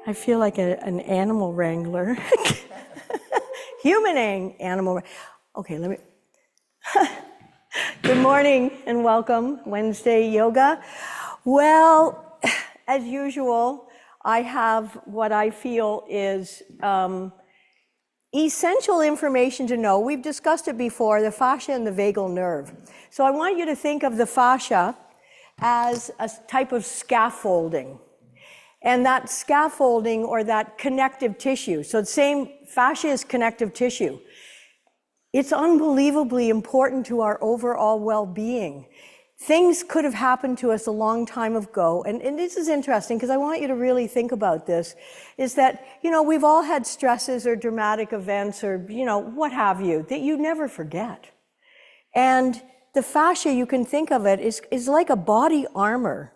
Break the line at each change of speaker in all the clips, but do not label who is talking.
I feel like an animal wrangler. Animal. Okay, let me. Good morning and welcome, Wednesday Yoga. Well, as usual, I have what I feel is essential information to know. We've discussed it before, the fascia and the vagal nerve. So I want you to think of the fascia as a type of scaffolding. And that scaffolding or that connective tissue, so the same fascia is connective tissue. It's unbelievably important to our overall well-being. Things could have happened to us a long time ago, and this is interesting because I want you to really think about this, is that, we've all had stresses or dramatic events or, what have you, that you never forget. And the fascia, you can think of it, is like a body armor.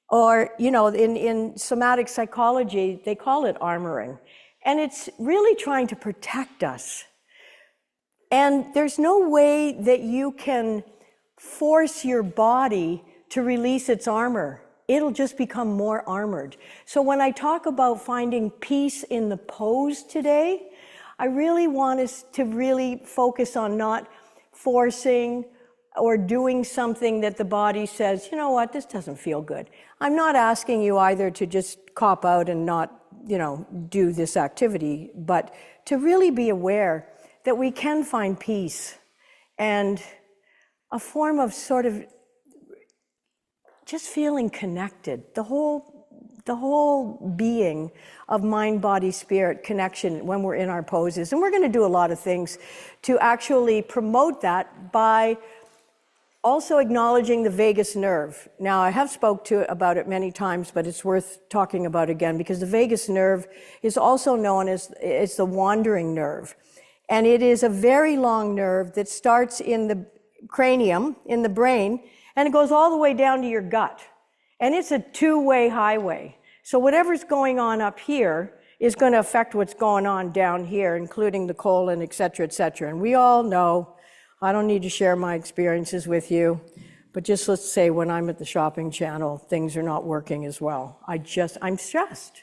Or, in somatic psychology, they call it armoring. And it's really trying to protect us. And there's no way that you can force your body to release its armor. It'll just become more armored. So when I talk about finding peace in the pose today, I really want us to really focus on not forcing or doing something that the body says, you know what, this doesn't feel good. I'm not asking you either to just cop out and not, do this activity, but to really be aware that we can find peace and a form of sort of just feeling connected, the whole being of mind, body, spirit connection when we're in our poses. And we're going to do a lot of things to actually promote that by also acknowledging the vagus nerve. Now, I have spoke about it many times, but it's worth talking about again because the vagus nerve is also known as the wandering nerve. And it is a very long nerve that starts in the cranium, in the brain, and it goes all the way down to your gut. And it's a two-way highway. So whatever's going on up here is going to affect what's going on down here, including the colon, et cetera, et cetera. And we all know, I don't need to share my experiences with you, but just let's say when I'm at the shopping channel, things are not working as well. I'm stressed.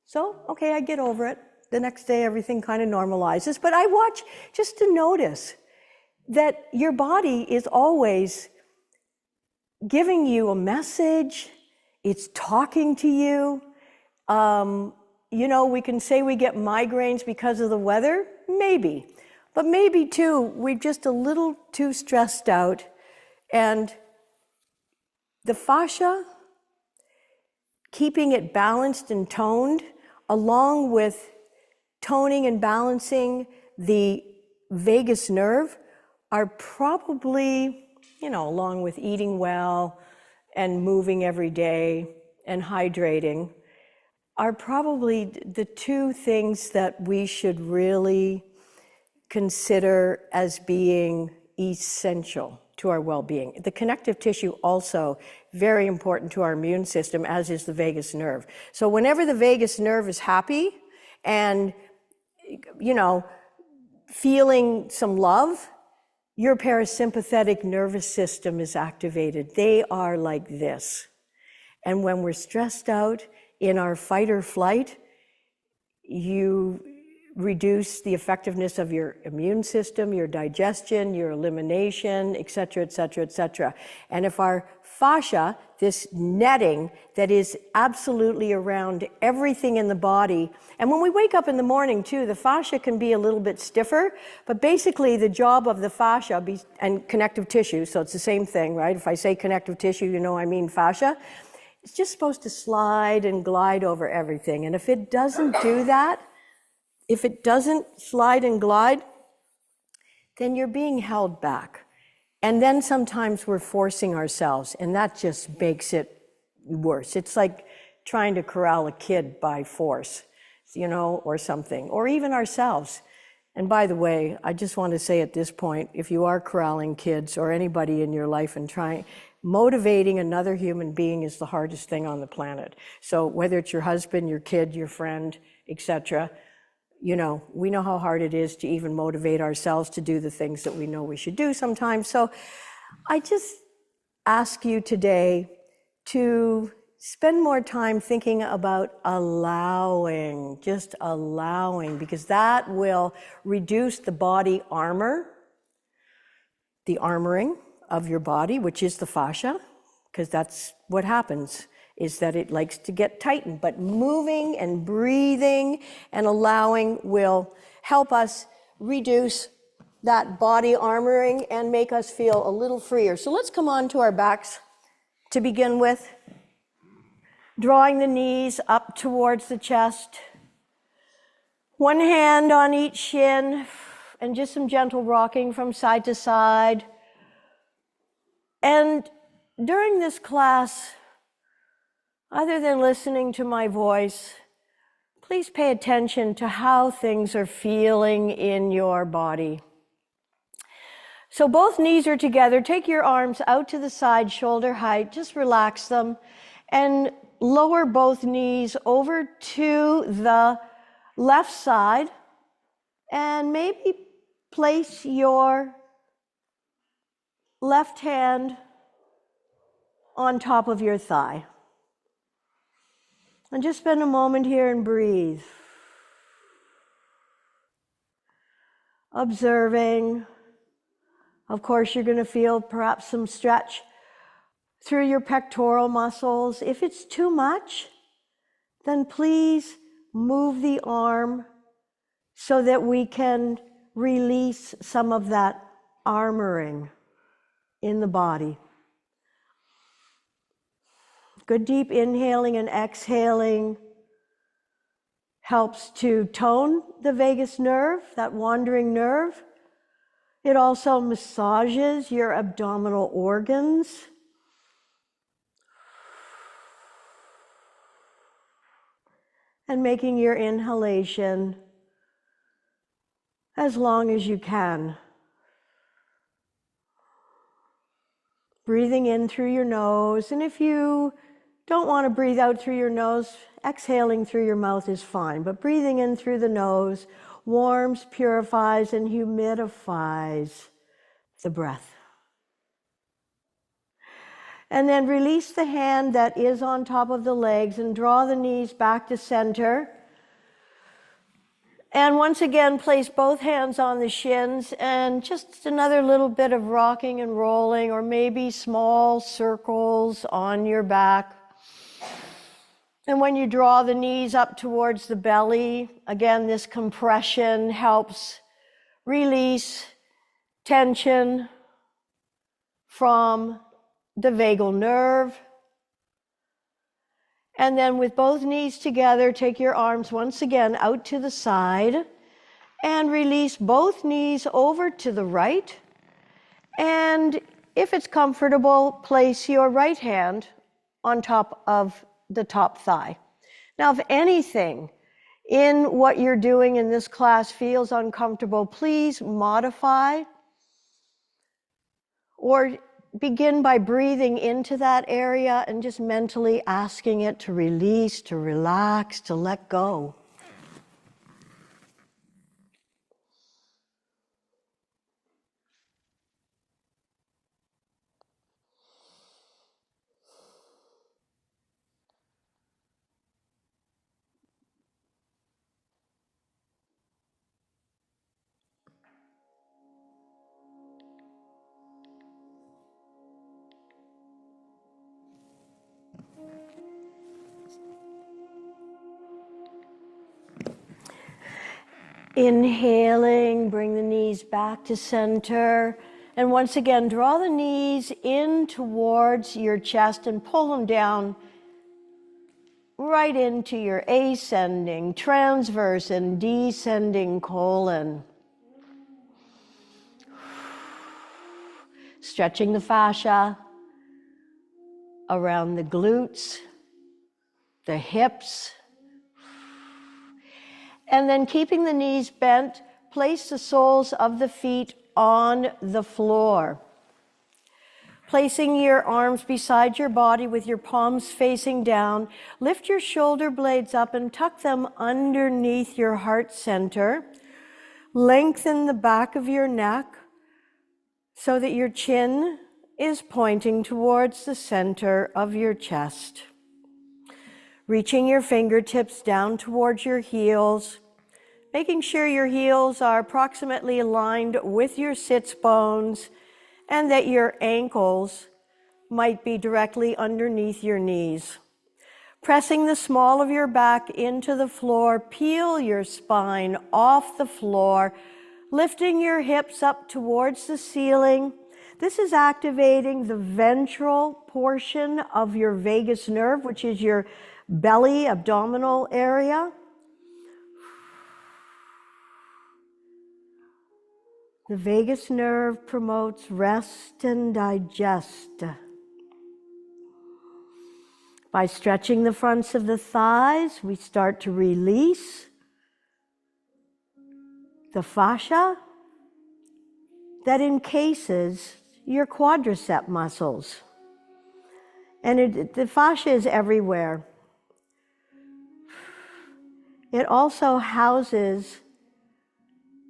So, okay, I get over it. The next day, everything kind of normalizes. But I watch just to notice that your body is always giving you a message. It's talking to you. We can say we get migraines because of the weather, maybe. But maybe too, we're just a little too stressed out. And the fascia, keeping it balanced and toned, along with toning and balancing the vagus nerve, are probably, along with eating well and moving every day and hydrating, are probably the two things that we should really consider as being essential to our well-being. The connective tissue also very important to our immune system, as is the vagus nerve. So whenever the vagus nerve is happy and, feeling some love, your parasympathetic nervous system is activated. They are like this. And when we're stressed out in our fight or flight, you reduce the effectiveness of your immune system, your digestion, your elimination, et cetera, et cetera, et cetera. And if our fascia, this netting that is absolutely around everything in the body, and when we wake up in the morning too, the fascia can be a little bit stiffer, but basically the job of the fascia and connective tissue, so it's the same thing, right? If I say connective tissue, I mean fascia. It's just supposed to slide and glide over everything. And if it doesn't do that, if it doesn't slide and glide, then you're being held back. And then sometimes we're forcing ourselves, and that just makes it worse. It's like trying to corral a kid by force, or something, or even ourselves. And by the way, I just want to say at this point, if you are corralling kids or anybody in your life and motivating another human being is the hardest thing on the planet. So whether it's your husband, your kid, your friend, etc., we know how hard it is to even motivate ourselves to do the things that we know we should do sometimes. So I just ask you today to spend more time thinking about allowing, just allowing, because that will reduce the body armor, the armoring of your body, which is the fascia, because that's what happens, is that it likes to get tightened. But moving and breathing and allowing will help us reduce that body armoring and make us feel a little freer. So let's come on to our backs to begin with. Drawing the knees up towards the chest. One hand on each shin, and just some gentle rocking from side to side. And during this class, other than listening to my voice, please pay attention to how things are feeling in your body. So both knees are together. Take your arms out to the side, shoulder height. Just relax them. And lower both knees over to the left side. And maybe place your left hand on top of your thigh. And just spend a moment here and breathe. Observing. Of course, you're going to feel perhaps some stretch through your pectoral muscles. If it's too much, then please move the arm so that we can release some of that armoring in the body. Good deep inhaling and exhaling helps to tone the vagus nerve, that wandering nerve. It also massages your abdominal organs. And making your inhalation as long as you can. Breathing in through your nose, and if you don't want to breathe out through your nose, exhaling through your mouth is fine, but breathing in through the nose warms, purifies, and humidifies the breath. And then release the hand that is on top of the legs and draw the knees back to center. And once again, place both hands on the shins and just another little bit of rocking and rolling, or maybe small circles on your back. And when you draw the knees up towards the belly, again, this compression helps release tension from the vagal nerve. And then with both knees together, take your arms once again out to the side and release both knees over to the right. And if it's comfortable, place your right hand on top of the top thigh. Now, if anything in what you're doing in this class feels uncomfortable, please modify or begin by breathing into that area and just mentally asking it to release, to relax, to let go. Inhaling, bring the knees back to center. And once again, draw the knees in towards your chest and pull them down right into your ascending, transverse, and descending colon. Stretching the fascia around the glutes, the hips. And then keeping the knees bent, place the soles of the feet on the floor. Placing your arms beside your body with your palms facing down, lift your shoulder blades up and tuck them underneath your heart center. Lengthen the back of your neck so that your chin is pointing towards the center of your chest. Reaching your fingertips down towards your heels, making sure your heels are approximately aligned with your sits bones and that your ankles might be directly underneath your knees. Pressing the small of your back into the floor, peel your spine off the floor, lifting your hips up towards the ceiling. This is activating the ventral portion of your vagus nerve, which is your belly, abdominal area. The vagus nerve promotes rest and digest. By stretching the fronts of the thighs, we start to release the fascia that encases your quadricep muscles. And the fascia is everywhere. It also houses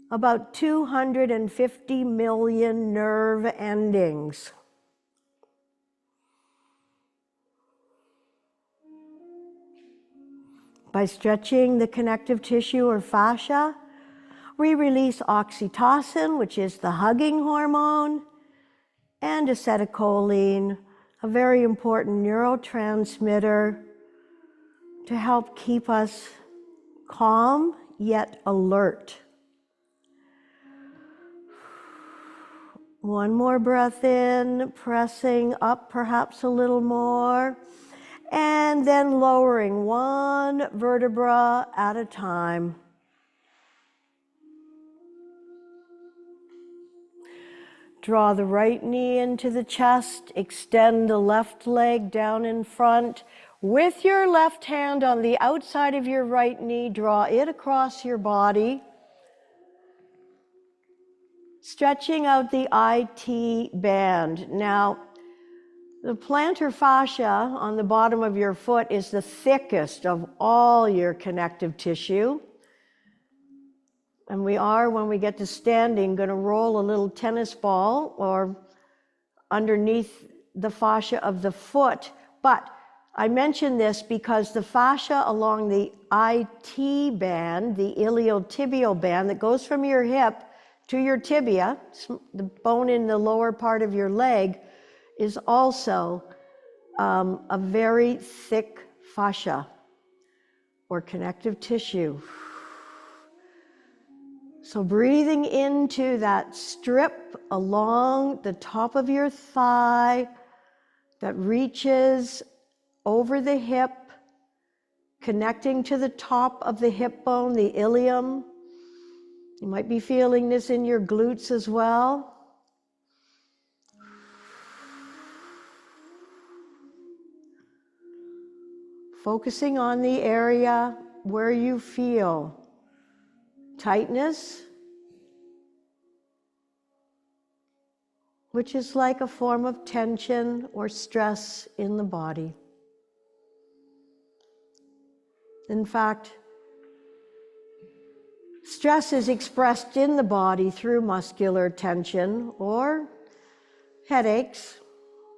about 250 million nerve endings. By stretching the connective tissue or fascia, we release oxytocin, which is the hugging hormone, and acetylcholine, a very important neurotransmitter to help keep us calm yet alert. One more breath in, pressing up perhaps a little more, and then lowering one vertebra at a time. Draw the right knee into the chest, extend the left leg down in front. With your left hand on the outside of your right knee, draw it across your body, stretching out the IT band. Now, the plantar fascia on the bottom of your foot is the thickest of all your connective tissue. And we are, when we get to standing, going to roll a little tennis ball or underneath the fascia of the foot. But I mention this because the fascia along the IT band, the iliotibial band that goes from your hip to your tibia, the bone in the lower part of your leg, is also a very thick fascia or connective tissue. So breathing into that strip along the top of your thigh that reaches over the hip, connecting to the top of the hip bone, the ilium. You might be feeling this in your glutes as well. Focusing on the area where you feel tightness, which is like a form of tension or stress in the body. In fact, stress is expressed in the body through muscular tension or headaches.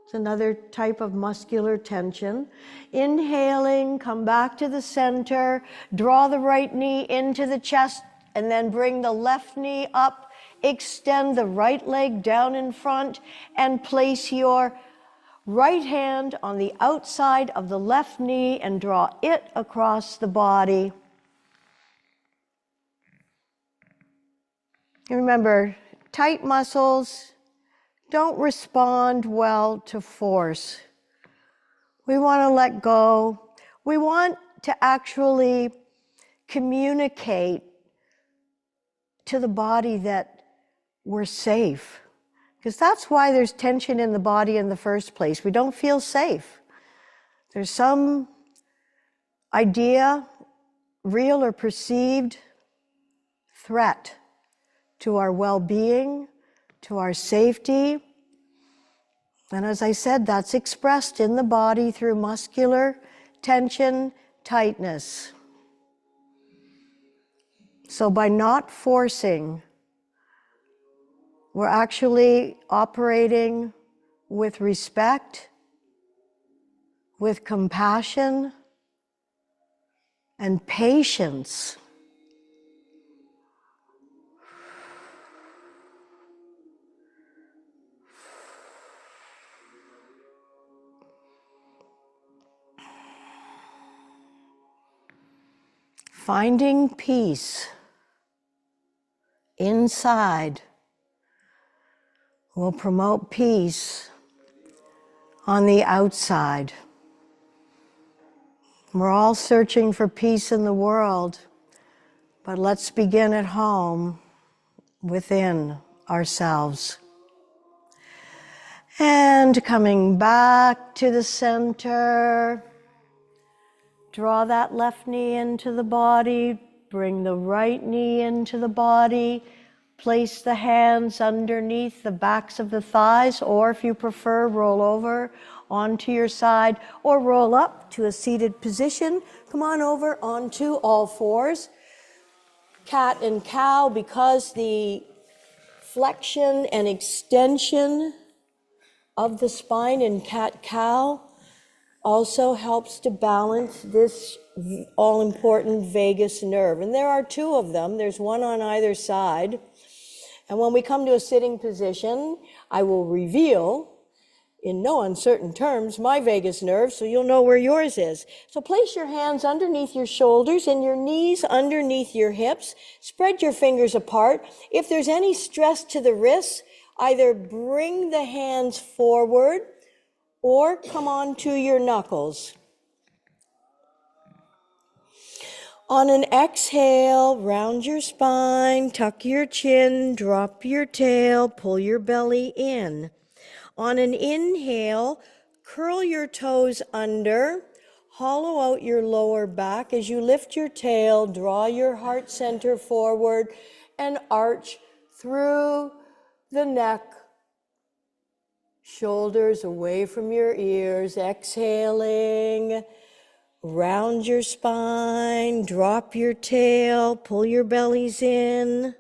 It's another type of muscular tension. Inhaling, come back to the center, draw the right knee into the chest, and then bring the left knee up, extend the right leg down in front, and place your right hand on the outside of the left knee and draw it across the body. And remember, tight muscles don't respond well to force. We want to let go. We want to actually communicate to the body that we're safe. Because that's why there's tension in the body in the first place. We don't feel safe. There's some idea, real or perceived, threat to our well-being, to our safety. And as I said, that's expressed in the body through muscular tension, tightness. So by not forcing, we're actually operating with respect, with compassion, and patience. Finding peace inside will promote peace on the outside. We're all searching for peace in the world, but let's begin at home within ourselves. And coming back to the center, draw that left knee into the body, bring the right knee into the body, place the hands underneath the backs of the thighs, or if you prefer, roll over onto your side, or roll up to a seated position. Come on over onto all fours. Cat and cow, because the flexion and extension of the spine in cat-cow also helps to balance this all-important vagus nerve. And there are two of them. There's one on either side. And when we come to a sitting position, I will reveal, in no uncertain terms, my vagus nerve, so you'll know where yours is. So place your hands underneath your shoulders and your knees underneath your hips. Spread your fingers apart. If there's any stress to the wrists, either bring the hands forward or come on to your knuckles. On an exhale, round your spine, tuck your chin, drop your tail, pull your belly in. On an inhale, curl your toes under, hollow out your lower back. As you lift your tail, draw your heart center forward and arch through the neck. Shoulders away from your ears, exhaling. Round your spine, drop your tail, pull your bellies in.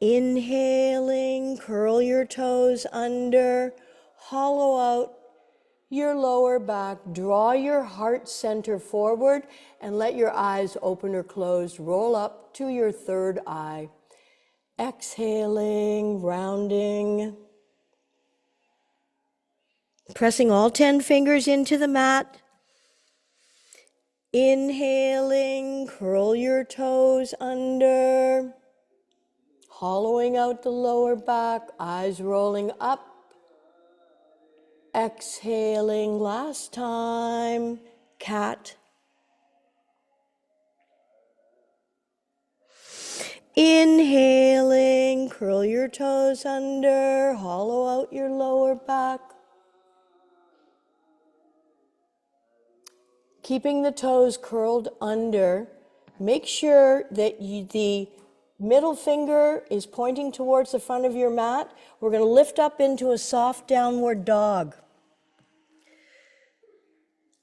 Inhaling, curl your toes under, hollow out your lower back, draw your heart center forward, and let your eyes open or close. Roll up to your third eye. Exhaling, rounding. Pressing all 10 fingers into the mat. Inhaling, curl your toes under. Hollowing out the lower back, eyes rolling up. Exhaling, last time, cat. Inhaling, curl your toes under, hollow out your lower back. Keeping the toes curled under, make sure that the middle finger is pointing towards the front of your mat. We're going to lift up into a soft downward dog.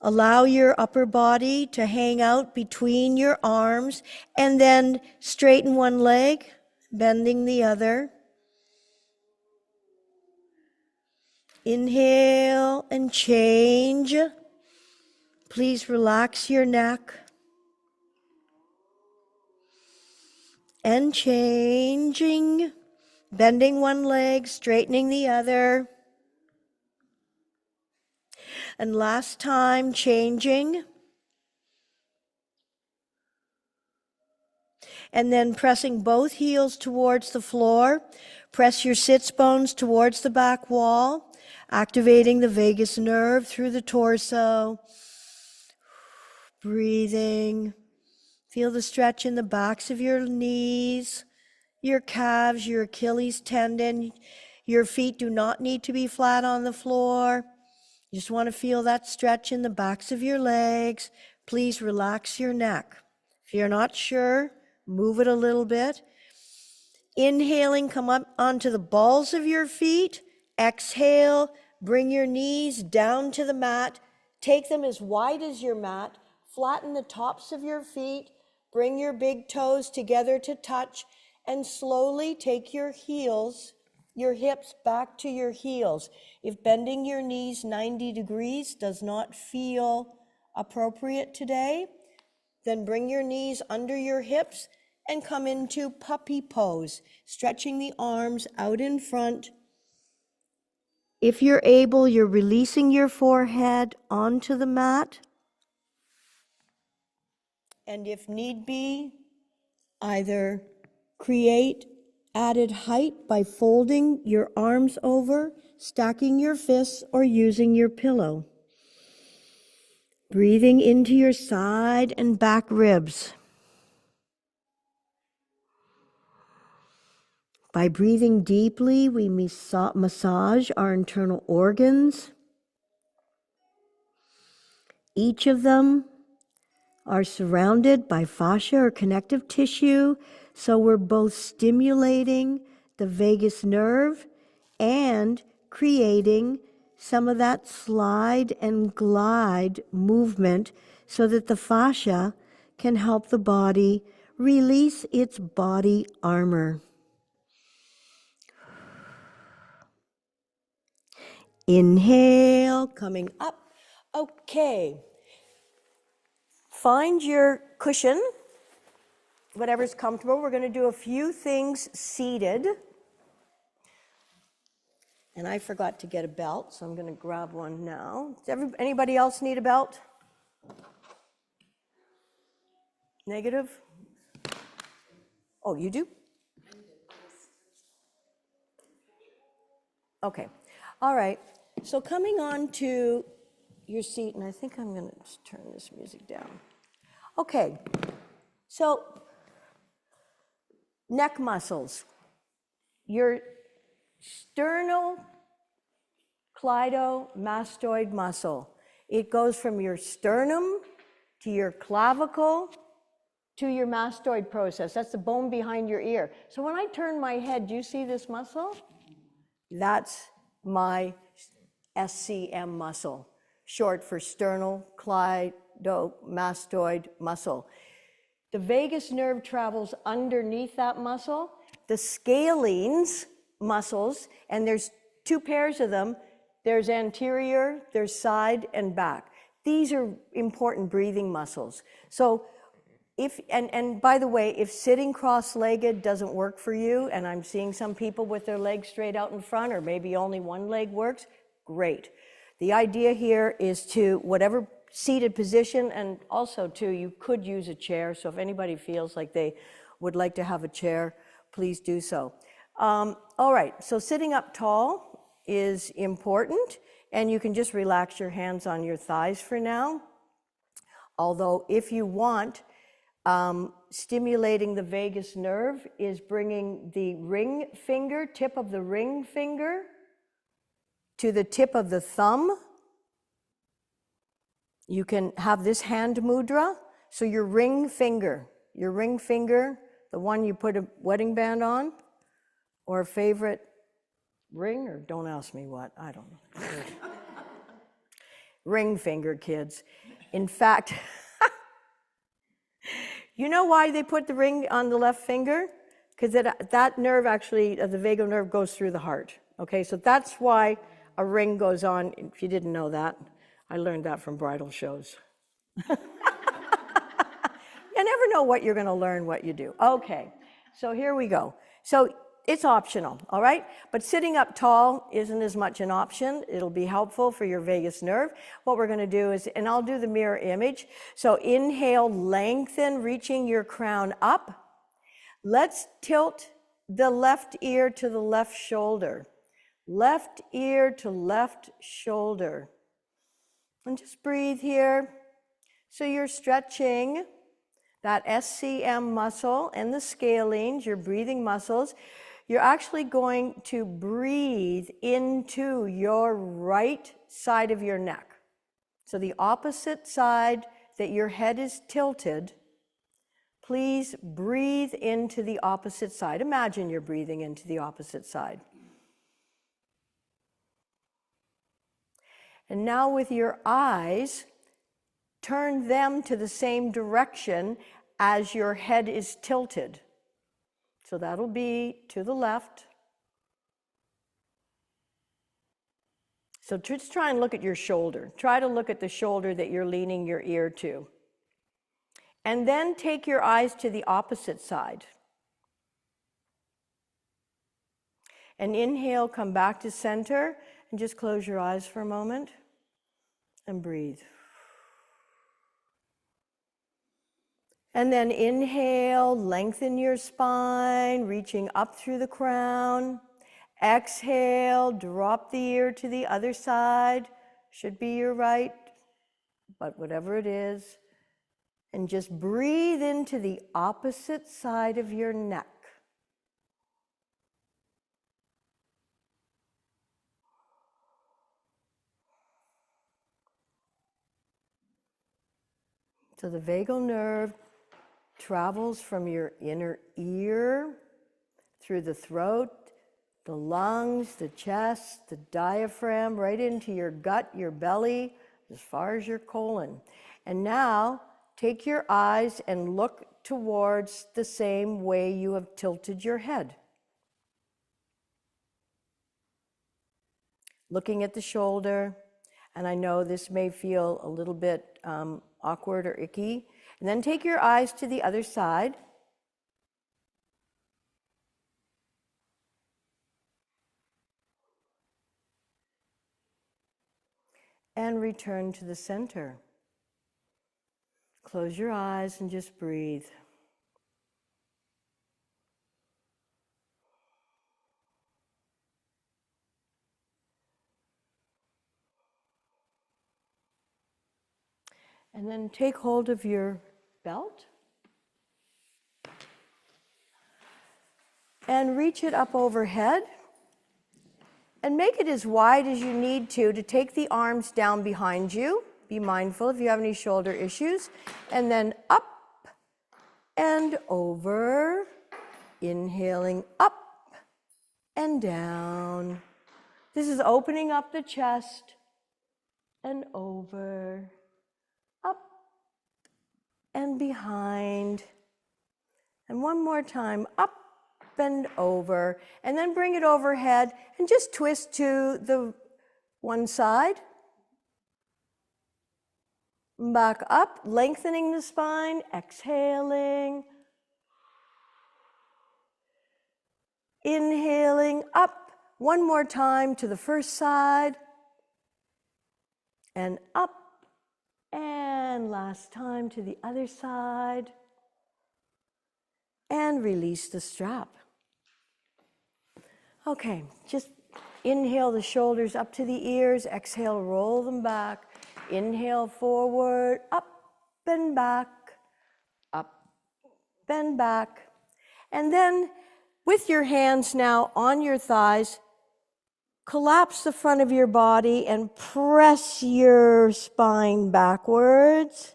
Allow your upper body to hang out between your arms and then straighten one leg, bending the other. Inhale and change. Please relax your neck. And changing, bending one leg, straightening the other. And last time, changing. And then pressing both heels towards the floor. Press your sits bones towards the back wall, activating the vagus nerve through the torso. Breathing. Feel the stretch in the backs of your knees, your calves, your Achilles tendon. Your feet do not need to be flat on the floor. You just want to feel that stretch in the backs of your legs. Please relax your neck. If you're not sure, move it a little bit. Inhaling, come up onto the balls of your feet. Exhale, bring your knees down to the mat. Take them as wide as your mat. Flatten the tops of your feet. Bring your big toes together to touch. And slowly take your heels, your hips back to your heels. If bending your knees 90 degrees does not feel appropriate today, Then bring your knees under your hips and come into puppy pose, stretching the arms out in front. If you're able, you're releasing your forehead onto the mat. And if need be, either create added height by folding your arms over, stacking your fists, or using your pillow. Breathing into your side and back ribs. By breathing deeply, we massage our internal organs. Each of them are surrounded by fascia or connective tissue, so we're both stimulating the vagus nerve and creating some of that slide and glide movement so that the fascia can help the body release its body armor. Inhale, coming up. Okay. Find your cushion, whatever's comfortable. We're going to do a few things seated. And I forgot to get a belt, so I'm going to grab one now. Does anybody else need a belt? Negative? Oh, you do? Okay. All right. So coming on to your seat, and I think I'm going to just turn this music down. Okay. So neck muscles. Your sternocleidomastoid muscle. It goes from your sternum to your clavicle to your mastoid process. That's the bone behind your ear. So when I turn my head, do you see this muscle? That's my SCM muscle, short for sternocleidomastoid muscle. The vagus nerve travels underneath that muscle. The scalenes muscles, and there's two pairs of them. There's anterior, there's side and back. These are important breathing muscles. So and by the way, if sitting cross-legged doesn't work for you, and I'm seeing some people with their legs straight out in front, or maybe only one leg works, great. The idea here is to, whatever seated position, and also too, you could use a chair, so if anybody feels like they would like to have a chair, please do so. All right, so sitting up tall is important, and you can just relax your hands on your thighs for now. Although if you want, stimulating the vagus nerve is bringing the ring finger, tip of the ring finger, to the tip of the thumb. You can have this hand mudra. So your ring finger, the one you put a wedding band on, or a favorite ring, or don't ask me what, I don't know. Ring finger, kids. In fact, you know why they put the ring on the left finger? Because that nerve actually, the vagal nerve, goes through the heart. Okay, so that's why a ring goes on. If you didn't know that, I learned that from bridal shows. You never know what you're going to learn, what you do. Okay, so here we go. So it's optional, all right? But sitting up tall isn't as much an option. It'll be helpful for your vagus nerve. What we're going to do is, and I'll do the mirror image. So inhale, lengthen, reaching your crown up. Let's tilt the left ear to the left shoulder. Left ear to left shoulder. And just breathe here. So you're stretching that SCM muscle and the scalenes, your breathing muscles. You're actually going to breathe into your right side of your neck. So the opposite side that your head is tilted, please breathe into the opposite side. Imagine you're breathing into the opposite side. And now with your eyes, turn them to the same direction as your head is tilted. So that'll be to the left. So just try and look at your shoulder. Try to look at the shoulder that you're leaning your ear to. And then take your eyes to the opposite side. And inhale, come back to center, and just close your eyes for a moment and breathe. And then inhale, lengthen your spine, reaching up through the crown. Exhale, drop the ear to the other side. Should be your right, but whatever it is. And just breathe into the opposite side of your neck. So the vagal nerve travels from your inner ear, through the throat, the lungs, the chest, the diaphragm, right into your gut, your belly, as far as your colon. And now, take your eyes and look towards the same way you have tilted your head. Looking at the shoulder, and I know this may feel a little bit awkward or icky. And then take your eyes to the other side. And return to the center. Close your eyes and just breathe. And then take hold of your belt and reach it up overhead and make it as wide as you need to take the arms down behind you. Be mindful if you have any shoulder issues. And then up and over, inhaling up and down. This is opening up the chest and over, up and behind. And one more time, up and over. And then bring it overhead and just twist to the one side. Back up, lengthening the spine, exhaling. Inhaling up, one more time to the first side. And up, and last time to the other side. And release the strap. Okay, just inhale the shoulders up to the ears, exhale, roll them back. Inhale forward, up and back, up and back. And then with your hands now on your thighs, collapse the front of your body and press your spine backwards,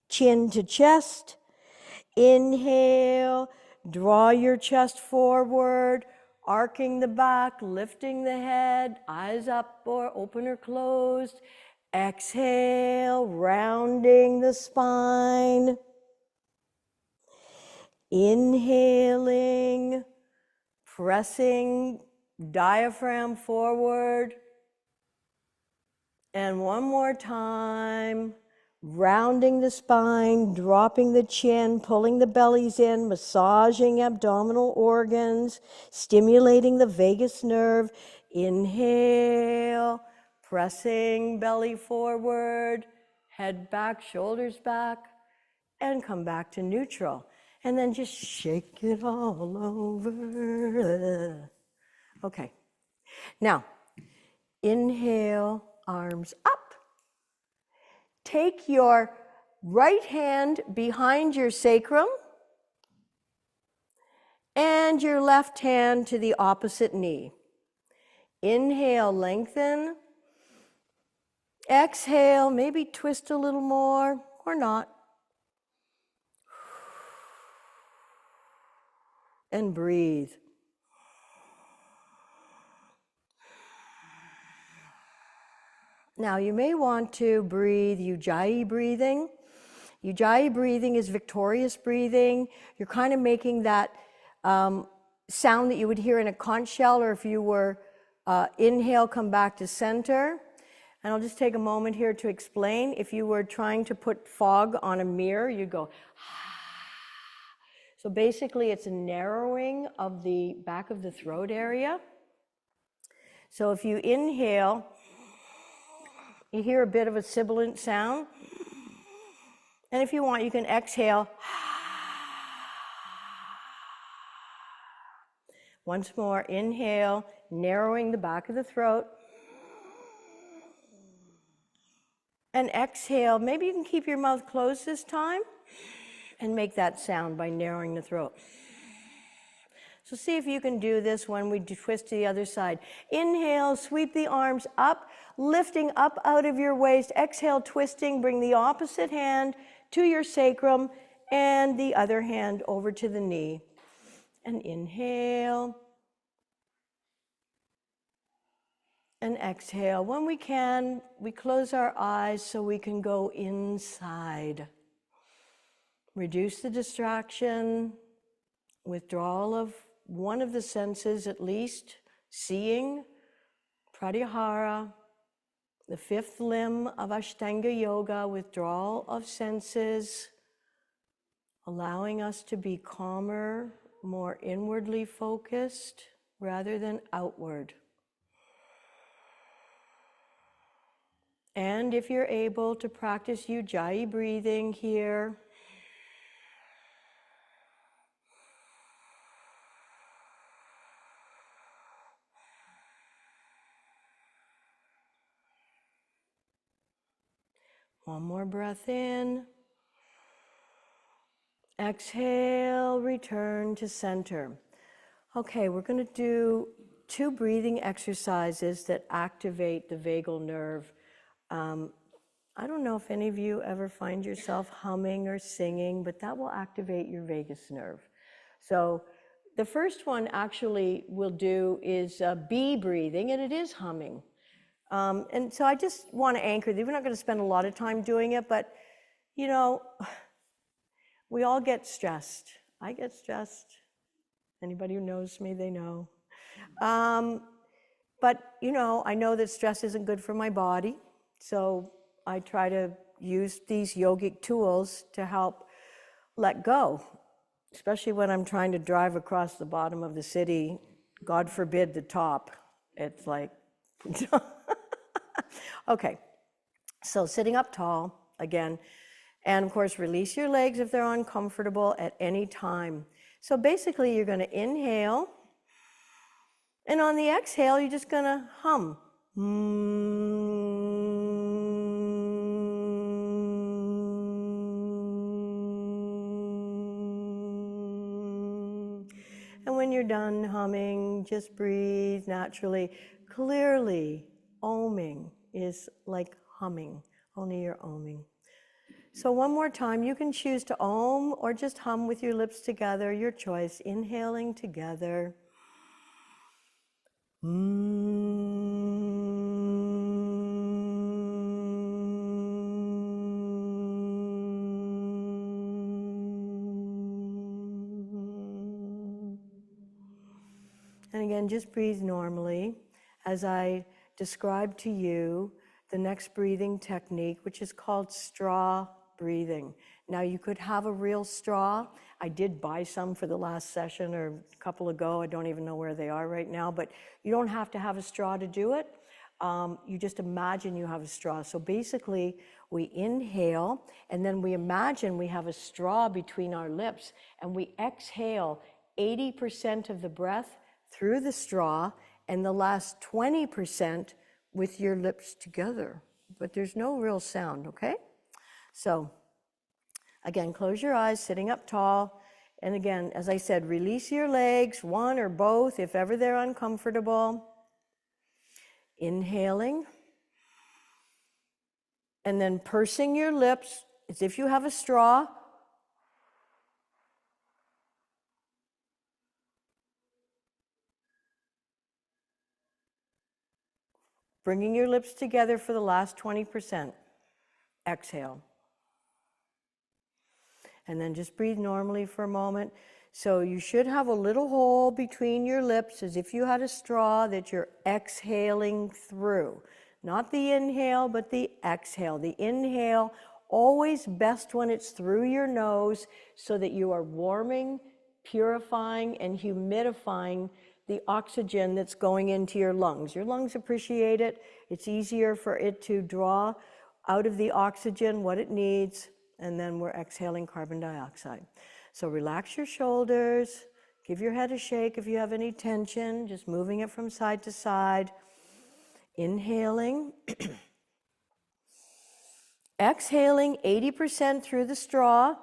chin to chest. Inhale, draw your chest forward, arcing the back, lifting the head, eyes up or open or closed. Exhale, rounding the spine. Inhaling, pressing diaphragm forward. And one more time, rounding the spine, dropping the chin, pulling the bellies in, massaging abdominal organs, stimulating the vagus nerve. Inhale, pressing belly forward, head back, shoulders back, and come back to neutral. And then just shake it all over. Okay. Now, inhale, arms up. Take your right hand behind your sacrum and your left hand to the opposite knee. Inhale, lengthen. Exhale, maybe twist a little more or not. And breathe. Now you may want to breathe Ujjayi breathing. Ujjayi breathing is victorious breathing. You're kind of making that sound that you would hear in a conch shell, or if you were inhale, come back to center. And I'll just take a moment here to explain. If you were trying to put fog on a mirror, you'd go, so basically it's a narrowing of the back of the throat area. So if you inhale, you hear a bit of a sibilant sound. And if you want, you can exhale. Once more, inhale, narrowing the back of the throat. And exhale, maybe you can keep your mouth closed this time and make that sound by narrowing the throat. So see if you can do this when we twist to the other side. Inhale, sweep the arms up, lifting up out of your waist. Exhale, twisting, bring the opposite hand to your sacrum and the other hand over to the knee. And inhale. And exhale. When we can, we close our eyes so we can go inside. Reduce the distraction, withdrawal of one of the senses at least, seeing, pratyahara, the fifth limb of Ashtanga Yoga, withdrawal of senses, allowing us to be calmer, more inwardly focused rather than outward. And if you're able to practice ujjayi breathing here, one more breath in. Exhale, return to center. Okay, we're going to do 2 breathing exercises that activate the vagal nerve. I don't know if any of you ever find yourself humming or singing, but that will activate your vagus nerve. So the first one actually we'll do is B breathing, and it is humming. And so I just want to anchor that we're not going to spend a lot of time doing it, but you know, we all get stressed. I get stressed. Anybody who knows me, they know. But you know, I know that stress isn't good for my body, so I try to use these yogic tools to help let go, especially when I'm trying to drive across the bottom of the city, God forbid the top. It's like, okay, so sitting up tall again, and of course release your legs if they're uncomfortable at any time. So basically you're going to inhale, and on the exhale you're just going to hum. And when you're done humming, just breathe naturally. Clearly, oming is like humming, only you're oming. So one more time, you can choose to om or just hum with your lips together, your choice. Inhaling together. And again, just breathe normally as I describe to you the next breathing technique, which is called straw breathing. Now, you could have a real straw. I did buy some for the last session or a couple ago. I don't even know where they are right now, but you don't have to have a straw to do it. You just imagine you have a straw. So basically, we inhale, and then we imagine we have a straw between our lips, and we exhale 80% of the breath through the straw, and the last 20% with your lips together. But there's no real sound, okay? So, again, close your eyes, sitting up tall. And again, as I said, release your legs, one or both, if ever they're uncomfortable. Inhaling. And then pursing your lips as if you have a straw. Bringing your lips together for the last 20%. Exhale. And then just breathe normally for a moment. So you should have a little hole between your lips as if you had a straw that you're exhaling through. Not the inhale, but the exhale. The inhale, always best when it's through your nose so that you are warming, purifying, and humidifying the oxygen that's going into your lungs. Your lungs appreciate it. It's easier for it to draw out of the oxygen what it needs, and then we're exhaling carbon dioxide. So relax your shoulders, give your head a shake if you have any tension, just moving it from side to side. Inhaling. Exhaling 80% through the straw.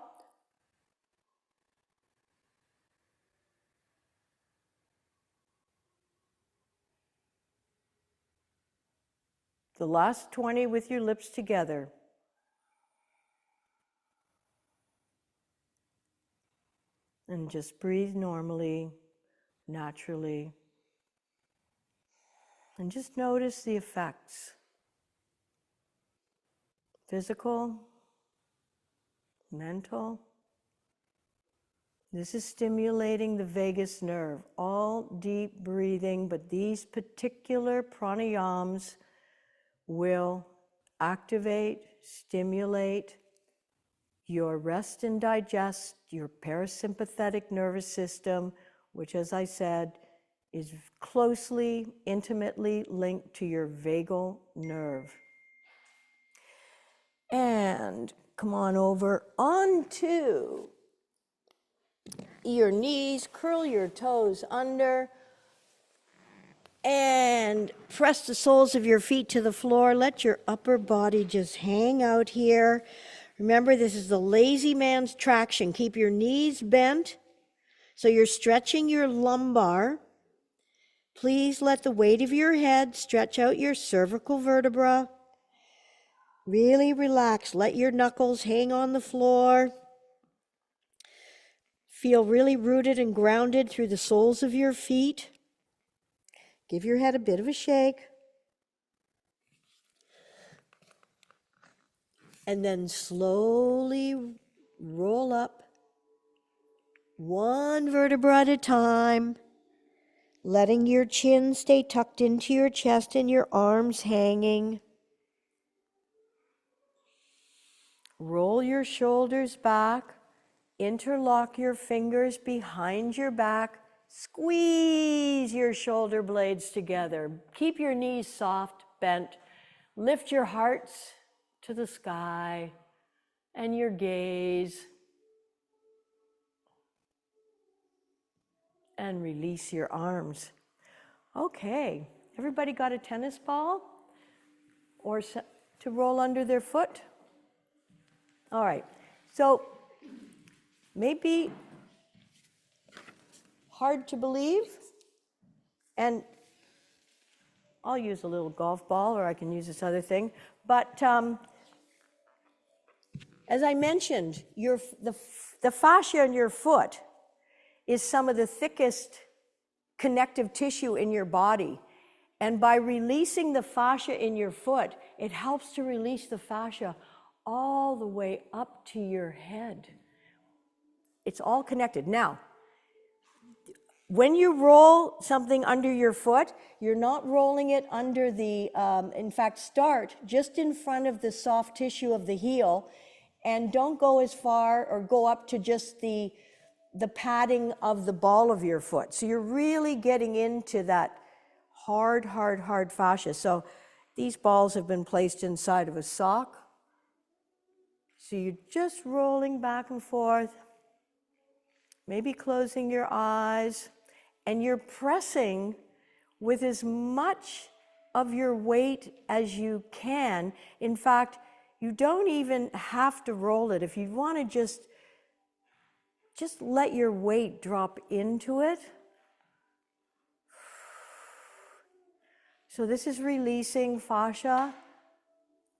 The last 20 with your lips together. And just breathe normally, naturally. And just notice the effects. Physical, mental. This is stimulating the vagus nerve. All deep breathing, but these particular pranayams will activate, stimulate your rest and digest, your parasympathetic nervous system, which, as I said, is closely, intimately linked to your vagal nerve. And come on over onto your knees, curl your toes under, and press the soles of your feet to the floor. Let your upper body just hang out here. Remember, this is the lazy man's traction. Keep your knees bent so you're stretching your lumbar. Please let the weight of your head stretch out your cervical vertebra. Really relax. Let your knuckles hang on the floor. Feel really rooted and grounded through the soles of your feet. Give your head a bit of a shake. And then slowly roll up, one vertebra at a time, letting your chin stay tucked into your chest and your arms hanging. Roll your shoulders back, interlock your fingers behind your back, squeeze your shoulder blades together. Keep your knees soft, bent. Lift your hearts to the sky and your gaze. And release your arms. Okay, everybody got a tennis ball or to roll under their foot? All right, so maybe hard to believe, and I'll use a little golf ball, or I can use this other thing, but as I mentioned, the fascia in your foot is some of the thickest connective tissue in your body. And by releasing the fascia in your foot, it helps to release the fascia all the way up to your head. It's all connected. Now, when you roll something under your foot, you're not rolling it under the, in fact, start just in front of the soft tissue of the heel, and don't go as far or go up to just the padding of the ball of your foot. So you're really getting into that hard fascia. So these balls have been placed inside of a sock. So you're just rolling back and forth, maybe closing your eyes, and you're pressing with as much of your weight as you can. In fact, you don't even have to roll it. If you want to just let your weight drop into it. So this is releasing fascia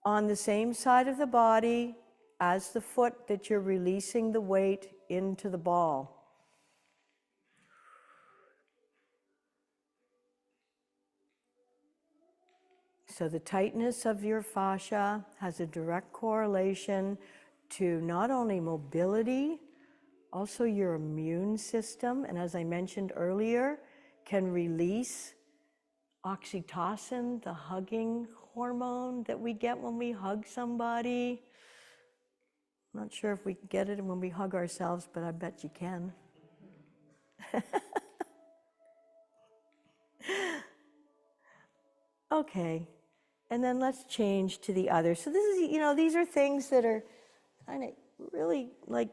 on the same side of the body as the foot that you're releasing the weight into the ball. So the tightness of your fascia has a direct correlation to not only mobility, also your immune system, and as I mentioned earlier, can release oxytocin, the hugging hormone that we get when we hug somebody. I'm not sure if we can get it when we hug ourselves, but I bet you can. Okay, and then let's change to the other. So this is, these are things that are kind of really like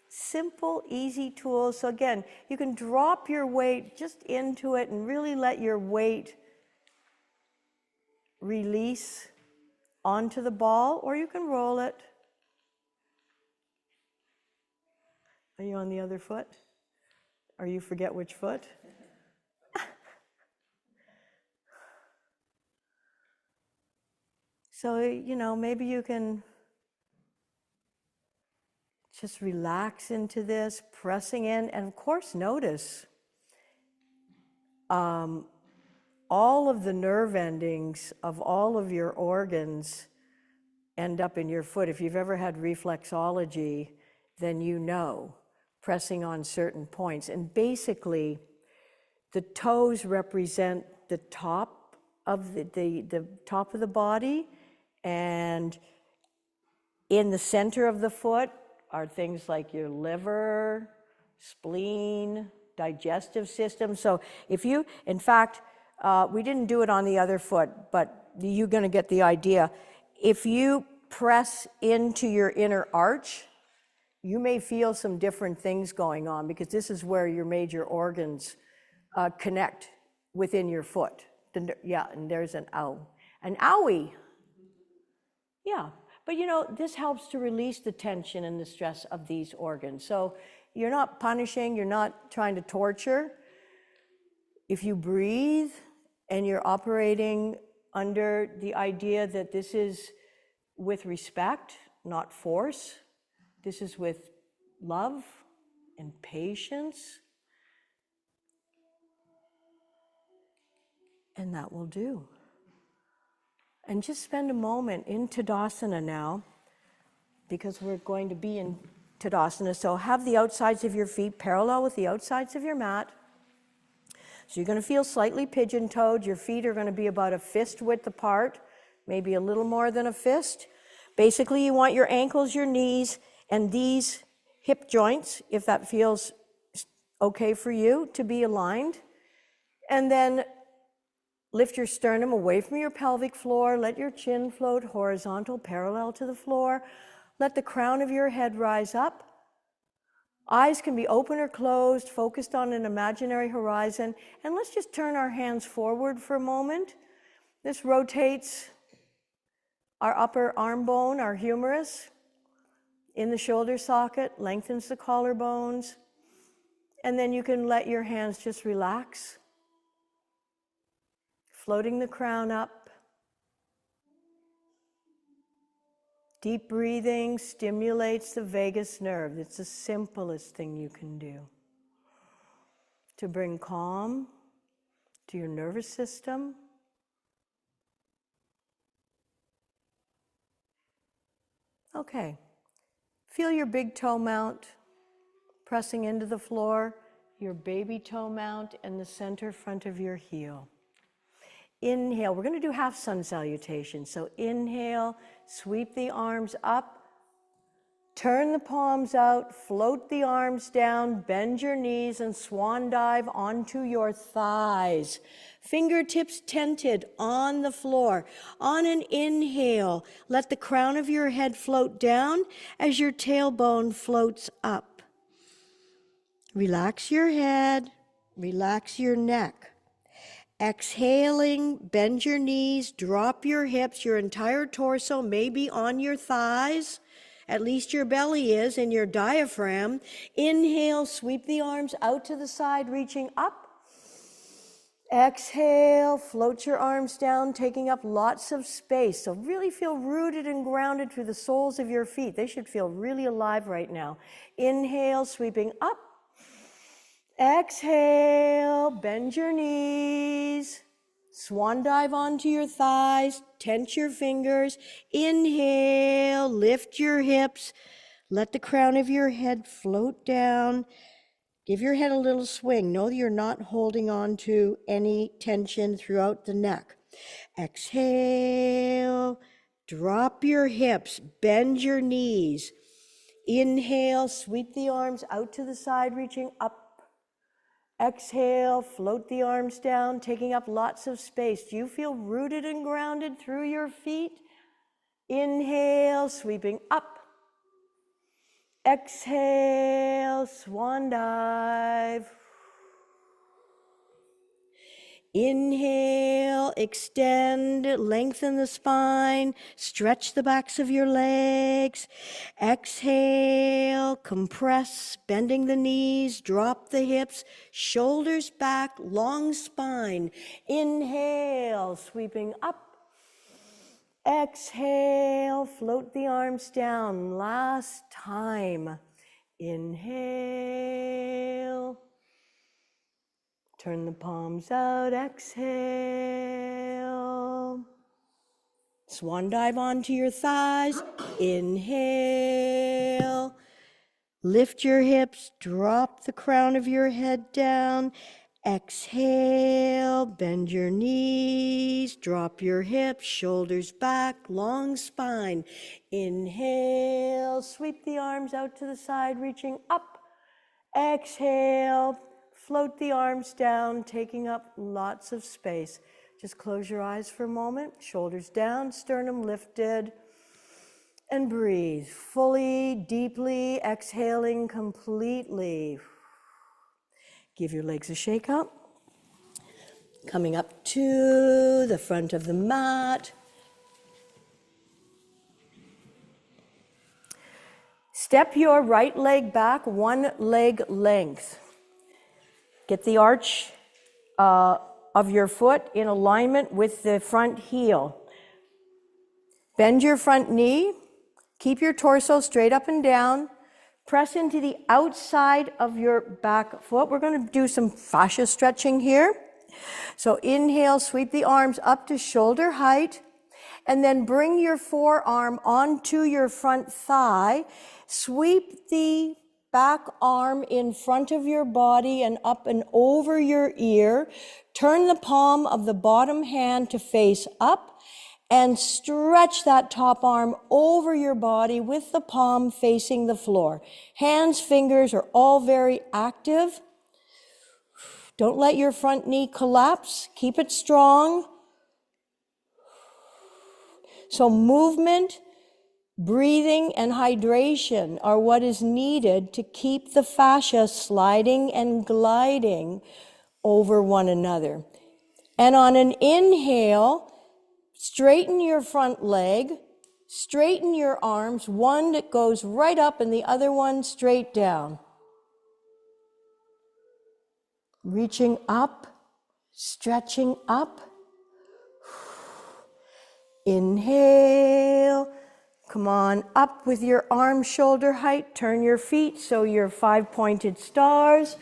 simple, easy tools. So again, you can drop your weight just into it and really let your weight release onto the ball, or you can roll it. Are you on the other foot? Or you forget which foot? So, maybe you can just relax into this, pressing in, and of course, notice all of the nerve endings of all of your organs end up in your foot. If you've ever had reflexology, then you know, pressing on certain points. And basically, the toes represent the top of the top of the body, and in the center of the foot are things like your liver, spleen, digestive system. So if you, in fact, we didn't do it on the other foot, but you're going to get the idea. If you press into your inner arch, you may feel some different things going on, because this is where your major organs connect within your foot. Yeah, and there's an owie. Yeah, but this helps to release the tension and the stress of these organs. So you're not punishing, you're not trying to torture. If you breathe and you're operating under the idea that this is with respect, not force, this is with love and patience, and that will do. And just spend a moment in Tadasana now, because we're going to be in Tadasana. So have the outsides of your feet parallel with the outsides of your mat. So you're going to feel slightly pigeon-toed. Your feet are going to be about a fist width apart, maybe a little more than a fist. Basically, you want your ankles, your knees, and these hip joints, if that feels okay for you, to be aligned. And then lift your sternum away from your pelvic floor. Let your chin float horizontal, parallel to the floor. Let the crown of your head rise up. Eyes can be open or closed, focused on an imaginary horizon. And let's just turn our hands forward for a moment. This rotates our upper arm bone, our humerus, in the shoulder socket, lengthens the collarbones. And then you can let your hands just relax, floating the crown up. Deep breathing stimulates the vagus nerve. It's the simplest thing you can do to bring calm to your nervous system. Okay. Feel your big toe mount pressing into the floor, your baby toe mount, and the center front of your heel. Inhale, we're going to do half sun salutation. So inhale, sweep the arms up, turn the palms out, float the arms down, bend your knees, and swan dive onto your thighs. Fingertips tented on the floor. On an inhale, let the crown of your head float down as your tailbone floats up. Relax your head, relax your neck. Exhaling, bend your knees, drop your hips, your entire torso may be on your thighs, at least your belly is, and your diaphragm. Inhale, sweep the arms out to the side, reaching up. Exhale, float your arms down, taking up lots of space. So really feel rooted and grounded through the soles of your feet. They should feel really alive right now. Inhale, sweeping up. Exhale, bend your knees, swan dive onto your thighs, tense your fingers. Inhale, lift your hips, let the crown of your head float down. Give your head a little swing. Know that you're not holding on to any tension throughout the neck. Exhale, drop your hips, bend your knees. Inhale, sweep the arms out to the side, reaching up. Exhale, float the arms down, taking up lots of space. Do you feel rooted and grounded through your feet? Inhale, sweeping up. Exhale, swan dive. Inhale, extend, lengthen the spine, stretch the backs of your legs. Exhale, compress, bending the knees, drop the hips, shoulders back, long spine. Inhale, sweeping up. Exhale, float the arms down. Last time. Inhale. Turn the palms out, exhale. Swan dive onto your thighs, inhale. Lift your hips, drop the crown of your head down. Exhale, bend your knees, drop your hips, shoulders back, long spine. Inhale, sweep the arms out to the side, reaching up. Exhale. Float the arms down, taking up lots of space. Just close your eyes for a moment, shoulders down, sternum lifted, and breathe fully, deeply, exhaling completely. Give your legs a shake up. Coming up to the front of the mat. Step your right leg back, one leg length. Get the arch of your foot in alignment with the front heel. Bend your front knee. Keep your torso straight up and down. Press into the outside of your back foot. We're going to do some fascia stretching here. So inhale, sweep the arms up to shoulder height. And then bring your forearm onto your front thigh. Sweep the back arm in front of your body and up and over your ear. Turn the palm of the bottom hand to face up and stretch that top arm over your body with the palm facing the floor. Hands, fingers are all very active. Don't let your front knee collapse. Keep it strong. So movement, breathing, and hydration are what is needed to keep the fascia sliding and gliding over one another. And on an inhale, straighten your front leg, straighten your arms, one that goes right up and the other one straight down. Reaching up, stretching up. Inhale. Come on up with your arms shoulder height. Turn your feet so you're 5-pointed stars.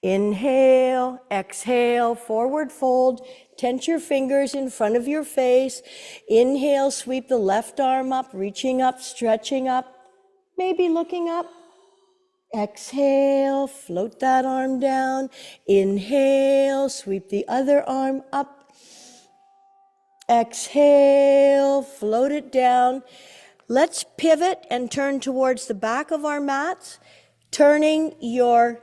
Inhale, exhale, forward fold. Tense your fingers in front of your face. Inhale, sweep the left arm up, reaching up, stretching up, maybe looking up. Exhale, float that arm down. Inhale, sweep the other arm up. Exhale, float it down. Let's pivot and turn towards the back of our mats, turning your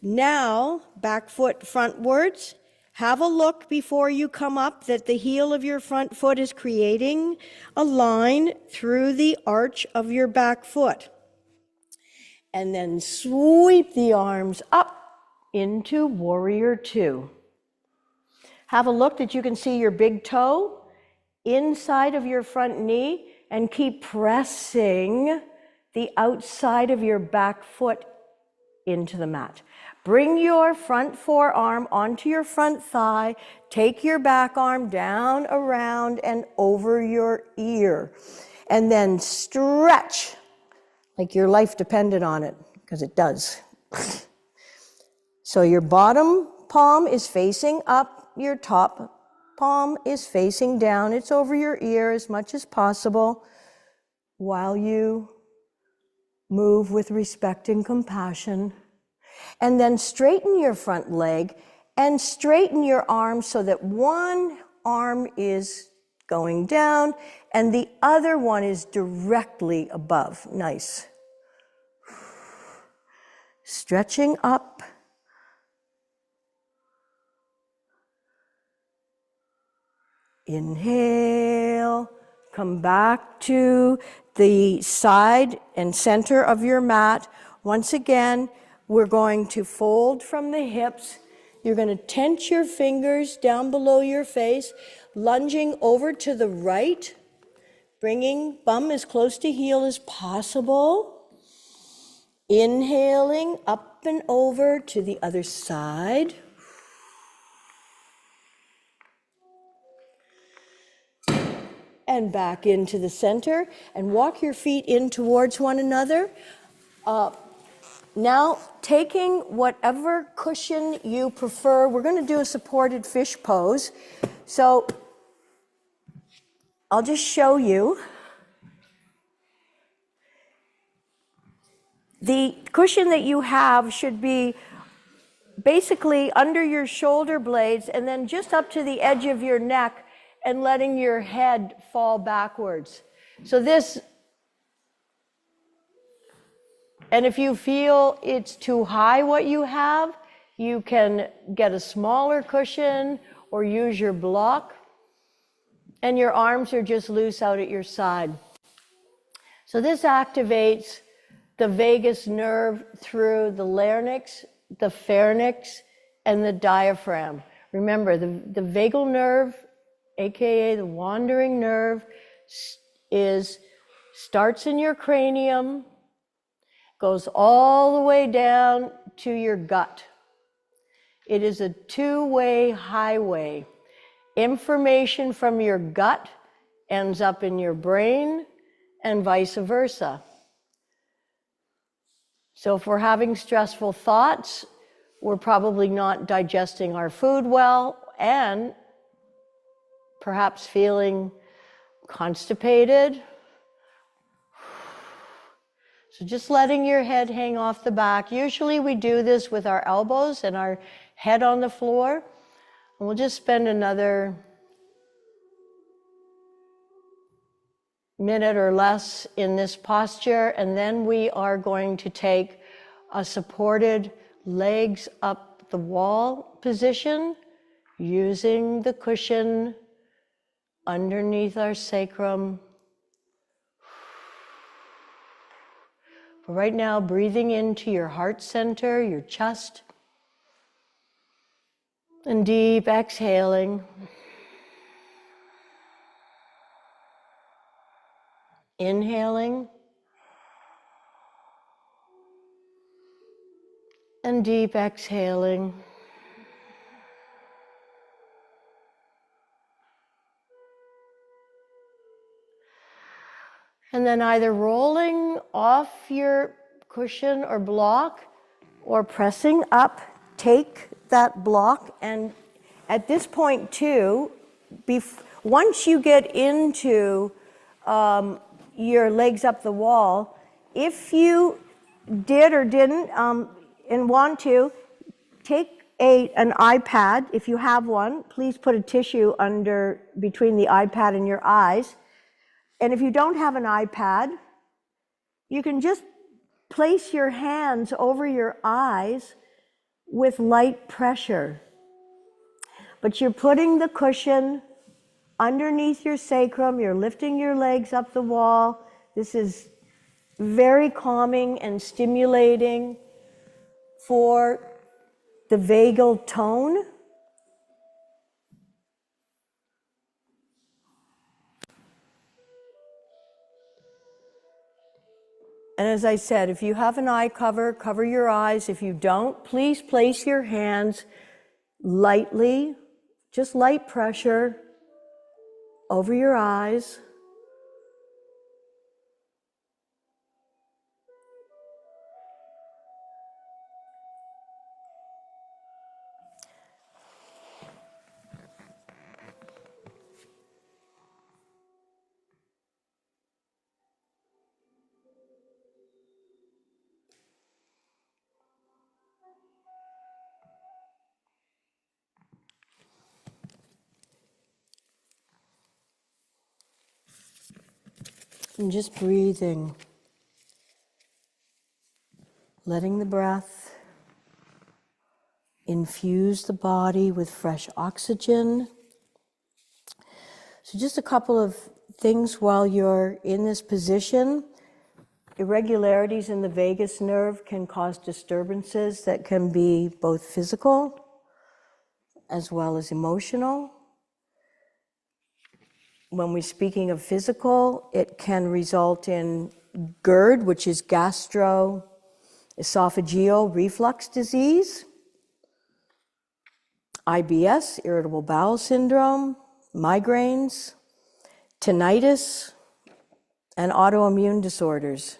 now back foot frontwards. Have a look before you come up that the heel of your front foot is creating a line through the arch of your back foot. And then sweep the arms up into warrior two. Have a look that you can see your big toe inside of your front knee and keep pressing the outside of your back foot into the mat. Bring your front forearm onto your front thigh. Take your back arm down, around, and over your ear. And then stretch like your life depended on it, because it does. So your bottom palm is facing up, your top palm is facing down. It's over your ear as much as possible while you move with respect and compassion. And then straighten your front leg And straighten your arms so that one arm is going down and the other one is directly above. Nice. Stretching up. Inhale, come back to the side and center of your mat. Once again, we're going to fold from the hips. You're going to tense your fingers down below your face, lunging over to the right, bringing bum as close to heel as possible. Inhaling up and over to the other side. And back into the center, and walk your feet in towards one another. Now, taking whatever cushion you prefer, we're going to do a supported fish pose. So I'll just show you. The cushion that you have should be basically under your shoulder blades and then just up to the edge of your neck and letting your head fall backwards. So this, and if you feel it's too high what you have, you can get a smaller cushion or use your block, and your arms are just loose out at your side. So this activates the vagus nerve through the larynx, the pharynx, and the diaphragm. Remember, the vagal nerve, aka the wandering nerve, starts in your cranium, goes all the way down to your gut. It is a two-way highway. Information from your gut ends up in your brain and vice versa. So if we're having stressful thoughts, we're probably not digesting our food well and perhaps feeling constipated. So just letting your head hang off the back. Usually we do this with our elbows and our head on the floor. And we'll just spend another minute or less in this posture, and then we are going to take a supported legs up the wall position using the cushion underneath our sacrum. Right now, breathing into your heart center, your chest, and deep exhaling. Inhaling. And deep exhaling. And then either rolling off your cushion or block or pressing up, take that block. And at this point too, once you get into your legs up the wall, if you did or didn't and want to, take an iPad. If you have one, please put a tissue under between the iPad and your eyes. And if you don't have an iPad, you can just place your hands over your eyes with light pressure. But you're putting the cushion underneath your sacrum, you're lifting your legs up the wall. This is very calming and stimulating for the vagal tone. And as I said, if you have an eye cover, cover your eyes. If you don't, please place your hands lightly, just light pressure over your eyes. And just breathing, letting the breath infuse the body with fresh oxygen. So just a couple of things while you're in this position. Irregularities in the vagus nerve can cause disturbances that can be both physical as well as emotional. When we're speaking of physical, it can result in GERD, which is gastroesophageal reflux disease, IBS, irritable bowel syndrome, migraines, tinnitus, and autoimmune disorders.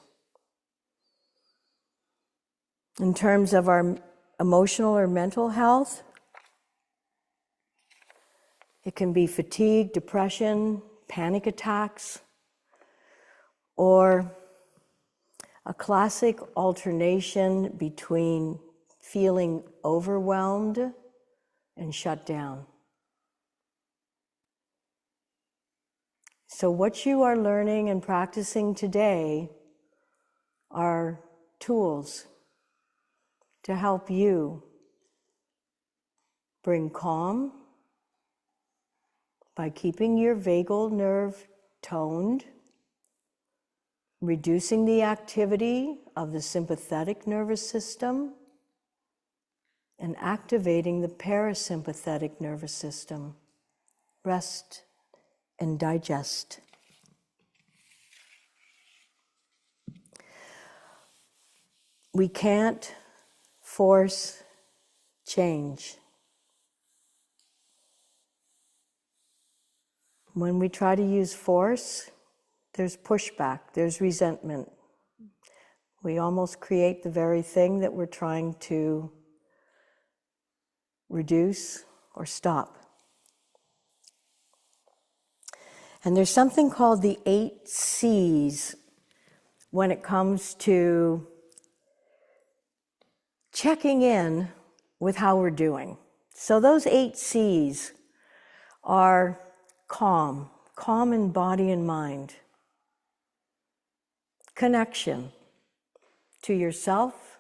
In terms of our emotional or mental health, it can be fatigue, depression, panic attacks, or a classic alternation between feeling overwhelmed and shut down. So what you are learning and practicing today are tools to help you bring calm by keeping your vagal nerve toned, reducing the activity of the sympathetic nervous system, and activating the parasympathetic nervous system. Rest and digest. We can't force change. When we try to use force, there's pushback, there's resentment. We almost create the very thing that we're trying to reduce or stop. And there's something called the 8 C's when it comes to checking in with how we're doing. So those 8 C's are calm in body and mind, connection to yourself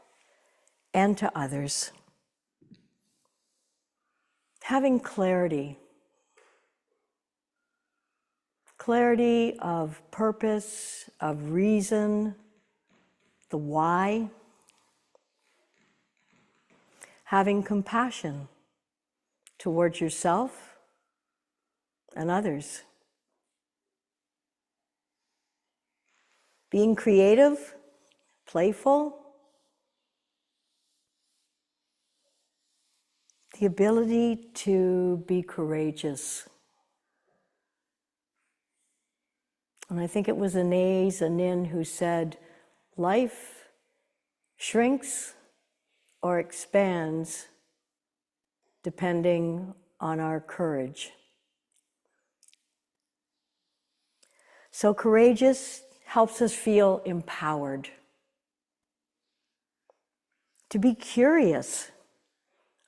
and to others, having clarity of purpose, of reason, the why, having compassion towards yourself and others, being creative, playful, the ability to be courageous. And I think it was Anaïs Anin who said, life shrinks or expands depending on our courage. So courageous helps us feel empowered, to be curious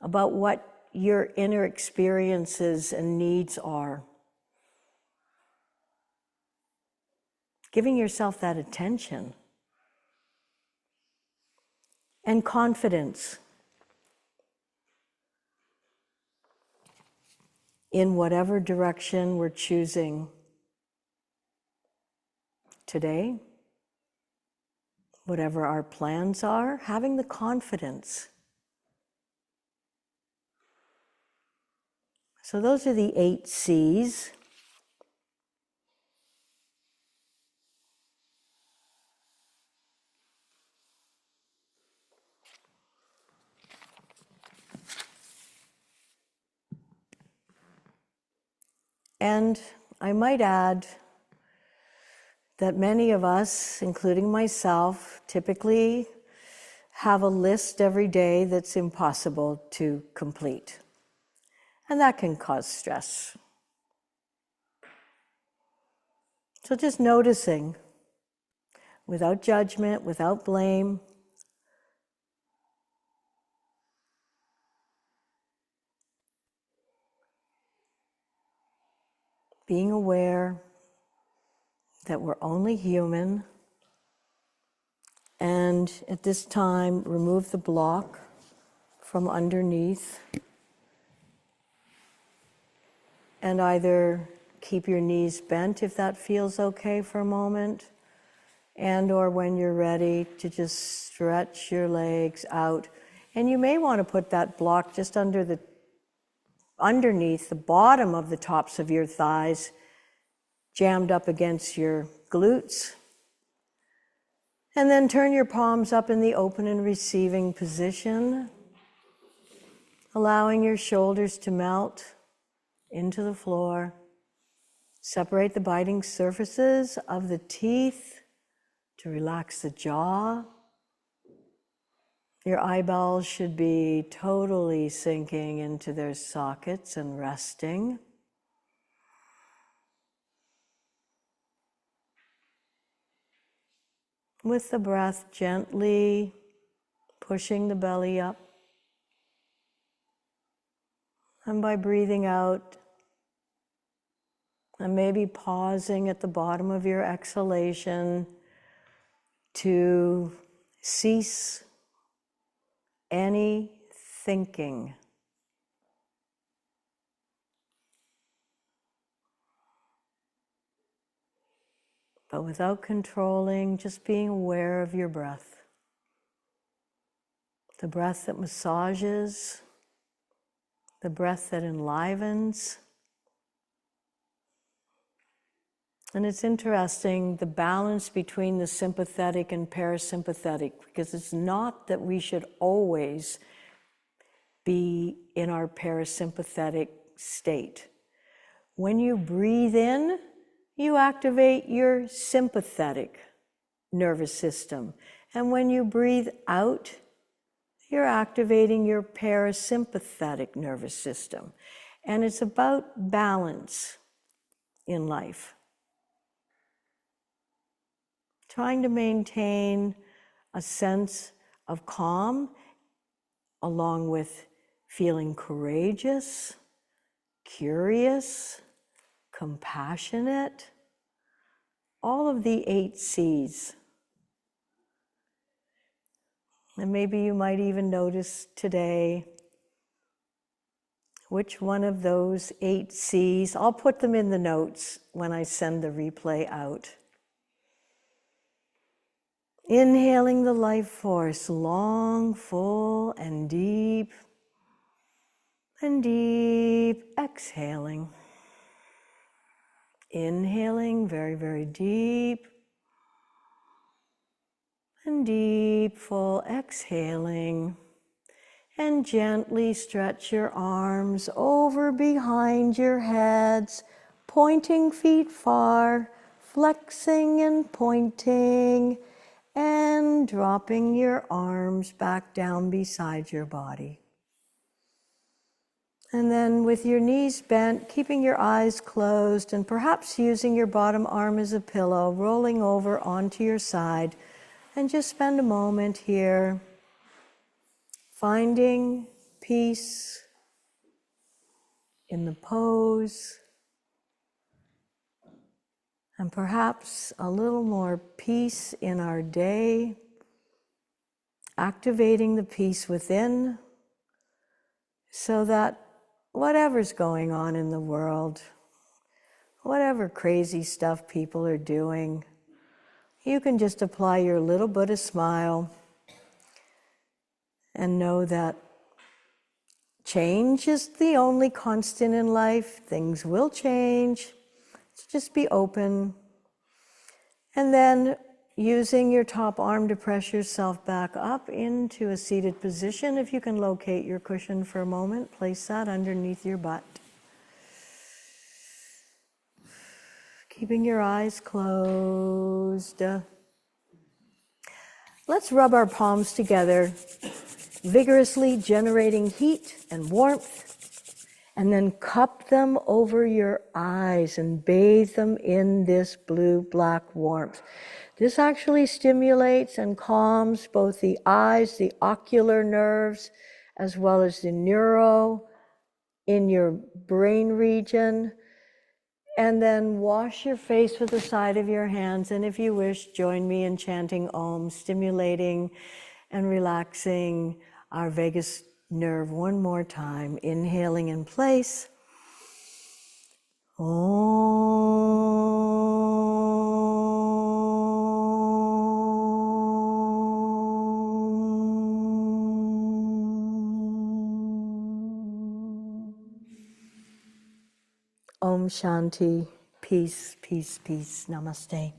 about what your inner experiences and needs are. Giving yourself that attention. And confidence in whatever direction we're choosing today, whatever our plans are, having the confidence. So those are the 8 C's. And I might add that many of us, including myself, typically have a list every day that's impossible to complete. And that can cause stress. So just noticing, without judgment, without blame, being aware that we're only human. And at this time, remove the block from underneath. And either keep your knees bent if that feels okay for a moment, and or when you're ready to just stretch your legs out. And you may want to put that block just underneath the bottom of the tops of your thighs, jammed up against your glutes. And then turn your palms up in the open and receiving position, allowing your shoulders to melt into the floor. Separate the biting surfaces of the teeth to relax the jaw. Your eyeballs should be totally sinking into their sockets and resting. With the breath, gently pushing the belly up. And by breathing out, and maybe pausing at the bottom of your exhalation to cease any thinking. But without controlling, just being aware of your breath. The breath that massages, the breath that enlivens. And it's interesting, the balance between the sympathetic and parasympathetic, because it's not that we should always be in our parasympathetic state. When you breathe in, you activate your sympathetic nervous system. And when you breathe out, you're activating your parasympathetic nervous system. And it's about balance in life. Trying to maintain a sense of calm, along with feeling courageous, curious, compassionate, all of the 8 C's. And maybe you might even notice today which one of those 8 C's, I'll put them in the notes when I send the replay out. Inhaling the life force, long, full, and deep. Exhaling. Inhaling very, very deep. And deep, full, exhaling. And gently stretch your arms over behind your heads, pointing feet far, flexing and pointing, and dropping your arms back down beside your body. And then with your knees bent, keeping your eyes closed, and perhaps using your bottom arm as a pillow, rolling over onto your side, and just spend a moment here finding peace in the pose, and perhaps a little more peace in our day, activating the peace within so that whatever's going on in the world, whatever crazy stuff people are doing, you can just apply your little Buddha smile and know that change is the only constant in life. Things will change. Just be open. And then using your top arm to press yourself back up into a seated position. If you can locate your cushion for a moment, place that underneath your butt. Keeping your eyes closed. Let's rub our palms together, vigorously generating heat and warmth. And then cup them over your eyes and bathe them in this blue-black warmth. This actually stimulates and calms both the eyes, the ocular nerves, as well as the neuro in your brain region. And then wash your face with the side of your hands. And if you wish, join me in chanting Om, stimulating and relaxing our vagus nerve one more time. Inhaling in place. Om Shanti, peace, peace, peace, namaste.